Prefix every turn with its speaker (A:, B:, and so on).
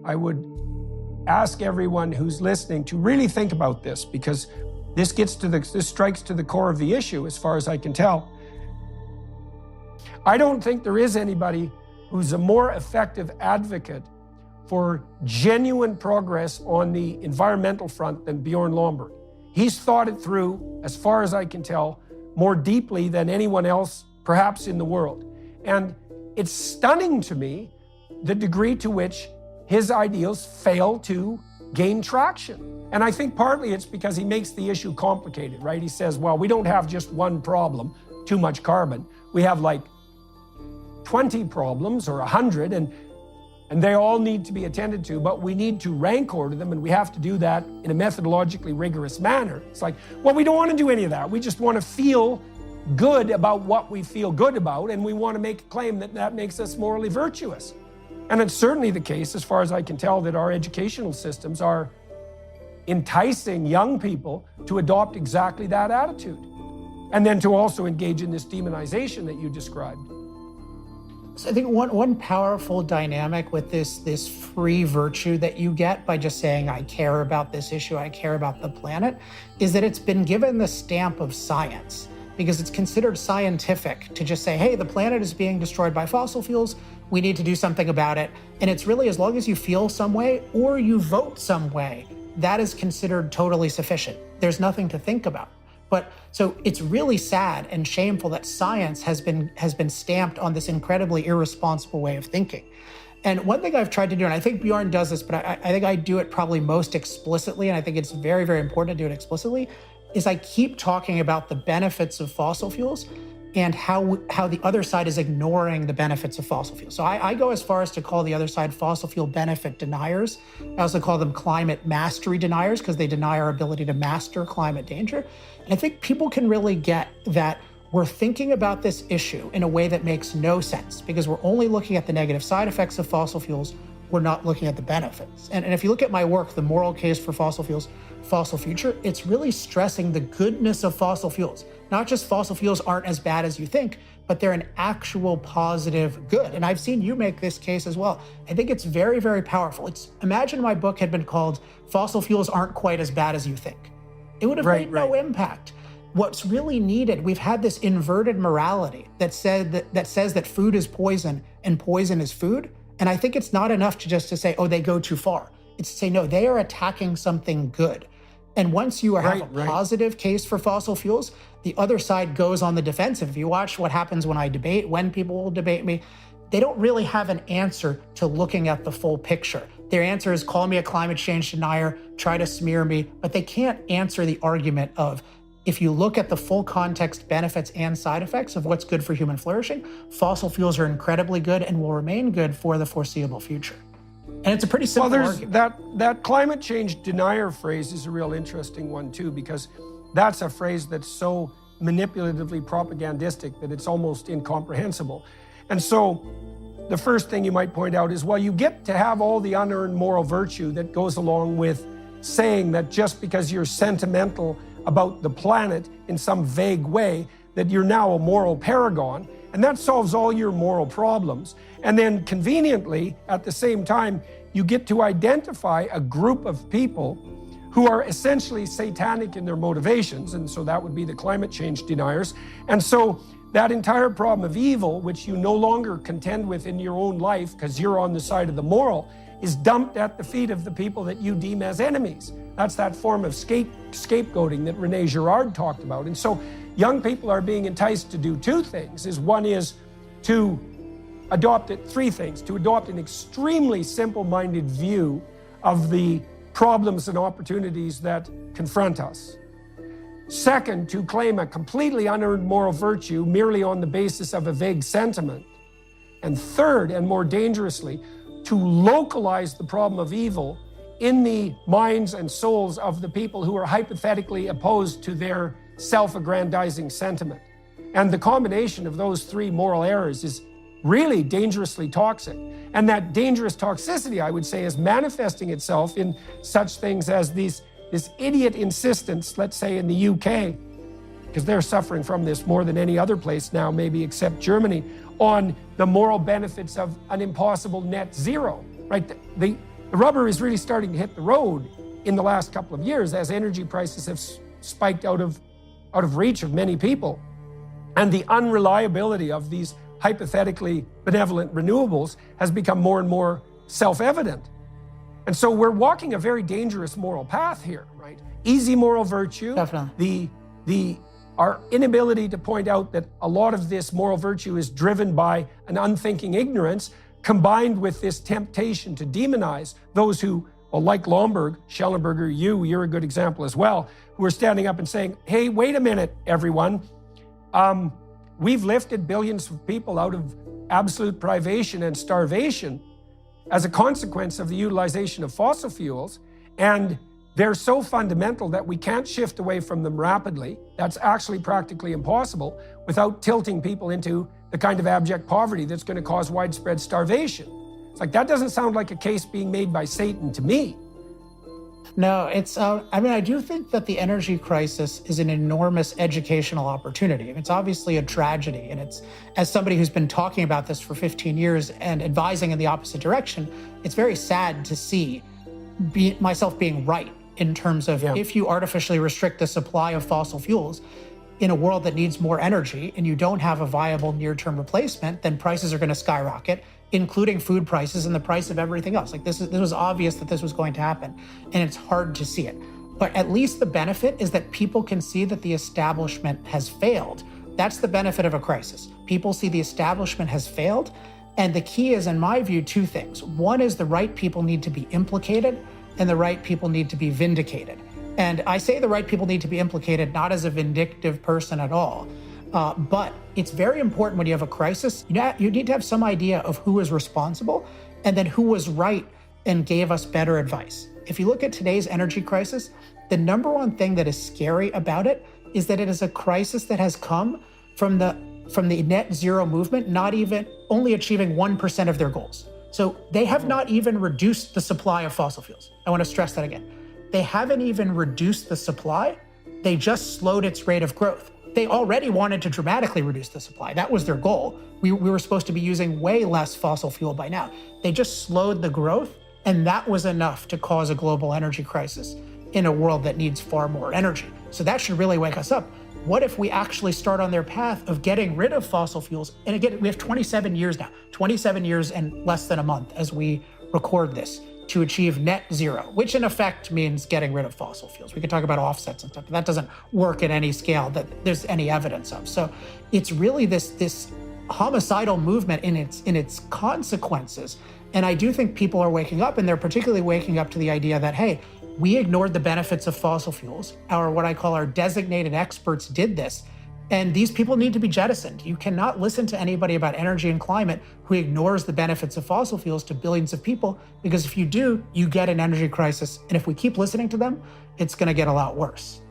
A: I would ask everyone who's listening to really think about this, because this strikes to the core of the issue as far as I can tell. I don't think there is anybody who's a more effective advocate for genuine progress on the environmental front than Bjorn Lomborg. He's thought it through, as far as I can tell, more deeply than anyone else, perhaps in the world. And it's stunning to me the degree to which his ideals fail to gain traction. And I think partly it's because he makes the issue complicated, right? He says, well, we don't have just one problem, too much carbon. We have like 20 problems or 100, and they all need to be attended to, but we need to rank order them, and we have to do that in a methodologically rigorous manner. It's like, well, we don't want to do any of that. We just want to feel good about what we feel good about, and we want to make a claim that that makes us morally virtuous. And it's certainly the case, as far as I can tell, that our educational systems are enticing young people to adopt exactly that attitude, and then to also engage in this demonization that you described.
B: So I think one powerful dynamic with this free virtue that you get by just saying, I care about this issue, I care about the planet, is that it's been given the stamp of science, because it's considered scientific to just say, hey, the planet is being destroyed by fossil fuels, we need to do something about it. And it's really, as long as you feel some way or you vote some way, that is considered totally sufficient. There's nothing to think about. But so it's really sad and shameful that science has been stamped on this incredibly irresponsible way of thinking. And one thing I've tried to do, and I think Bjorn does this, but I think I do it probably most explicitly, and I think it's very, very important to do it explicitly, is I keep talking about the benefits of fossil fuels and how the other side is ignoring the benefits of fossil fuels. So I go as far as to call the other side fossil fuel benefit deniers. I also call them climate mastery deniers, because they deny our ability to master climate danger. And I think people can really get that we're thinking about this issue in a way that makes no sense, because we're only looking at the negative side effects of fossil fuels. We're not looking at the benefits. And if you look at my work, The Moral Case for Fossil Fuels, Fossil Future, it's really stressing the goodness of fossil fuels. Not just fossil fuels aren't as bad as you think, but they're an actual positive good. And I've seen you make this case as well. I think it's very, very powerful. Imagine my book had been called Fossil Fuels Aren't Quite as Bad as You Think. It would have made no impact. What's really needed, we've had this inverted morality that says that food is poison and poison is food. And I think it's not enough to say, oh, they go too far. It's to say, no, they are attacking something good. And once you have a positive case for fossil fuels, the other side goes on the defensive. If you watch what happens when people will debate me, they don't really have an answer to looking at the full picture. Their answer is call me a climate change denier, try to smear me, but they can't answer the argument of, if you look at the full context, benefits and side effects of what's good for human flourishing, fossil fuels are incredibly good and will remain good for the foreseeable future. And it's a pretty simple argument.
A: That climate change denier phrase is a real interesting one too, because that's a phrase that's so manipulatively propagandistic that it's almost incomprehensible. And so the first thing you might point out is, well, you get to have all the unearned moral virtue that goes along with saying that just because you're sentimental about the planet in some vague way, that you're now a moral paragon, and that solves all your moral problems. And then conveniently, at the same time, you get to identify a group of people who are essentially satanic in their motivations, and so that would be the climate change deniers. And so that entire problem of evil, which you no longer contend with in your own life because you're on the side of the moral, is dumped at the feet of the people that you deem as enemies. That's that form of scapegoating that René Girard talked about. And so young people are being enticed to do two things. One is to adopt three things: to adopt an extremely simple-minded view of the problems and opportunities that confront us. Second, to claim a completely unearned moral virtue merely on the basis of a vague sentiment. And third, and more dangerously, to localize the problem of evil in the minds and souls of the people who are hypothetically opposed to their self-aggrandizing sentiment. And the combination of those three moral errors is really dangerously toxic. And that dangerous toxicity, I would say, is manifesting itself in such things as this idiot insistence, let's say in the UK, because they're suffering from this more than any other place now, maybe except Germany, on the moral benefits of an impossible net zero, right? The rubber is really starting to hit the road in the last couple of years as energy prices have spiked out of reach of many people. And the unreliability of these hypothetically benevolent renewables has become more and more self-evident. And so we're walking a very dangerous moral path here, right? Easy moral virtue.
B: Definitely.
A: Our inability to point out that a lot of this moral virtue is driven by an unthinking ignorance, combined with this temptation to demonize those who, well, like Lomberg, Schellenberger, you're a good example as well, who are standing up and saying, hey, wait a minute, everyone. We've lifted billions of people out of absolute privation and starvation as a consequence of the utilization of fossil fuels, and they're so fundamental that we can't shift away from them rapidly. That's actually practically impossible without tilting people into the kind of abject poverty that's going to cause widespread starvation. It's like, that doesn't sound like a case being made by Satan to me.
B: No, I do think that the energy crisis is an enormous educational opportunity. It's obviously a tragedy. And it's, as somebody who's been talking about this for 15 years and advising in the opposite direction, it's very sad to see myself being right in terms of if you artificially restrict the supply of fossil fuels in a world that needs more energy and you don't have a viable near-term replacement, then prices are going to skyrocket, including food prices and the price of everything else. Like this was obvious that this was going to happen, and it's hard to see it. But at least the benefit is that people can see that the establishment has failed. That's the benefit of a crisis. People see the establishment has failed, and the key is, in my view, two things. One is the right people need to be implicated, and the right people need to be vindicated. And I say the right people need to be implicated not as a vindictive person at all, but it's very important when you have a crisis, you need to have some idea of who is responsible and then who was right and gave us better advice. If you look at today's energy crisis, the number one thing that is scary about it is that it is a crisis that has come from the net zero movement, only achieving 1% of their goals. So they have not even reduced the supply of fossil fuels. I want to stress that again. They haven't even reduced the supply. They just slowed its rate of growth. They already wanted to dramatically reduce the supply. That was their goal. We were supposed to be using way less fossil fuel by now. They just slowed the growth, and that was enough to cause a global energy crisis in a world that needs far more energy. So that should really wake us up. What if we actually start on their path of getting rid of fossil fuels? And again, we have 27 years now, 27 years and less than a month as we record this to achieve net zero, which in effect means getting rid of fossil fuels. We could talk about offsets and stuff, but that doesn't work at any scale that there's any evidence of. So it's really this homicidal movement in its consequences. And I do think people are waking up, and they're particularly waking up to the idea that, hey, we ignored the benefits of fossil fuels. What I call our designated experts did this. And these people need to be jettisoned. You cannot listen to anybody about energy and climate who ignores the benefits of fossil fuels to billions of people, because if you do, you get an energy crisis. And if we keep listening to them, it's going to get a lot worse.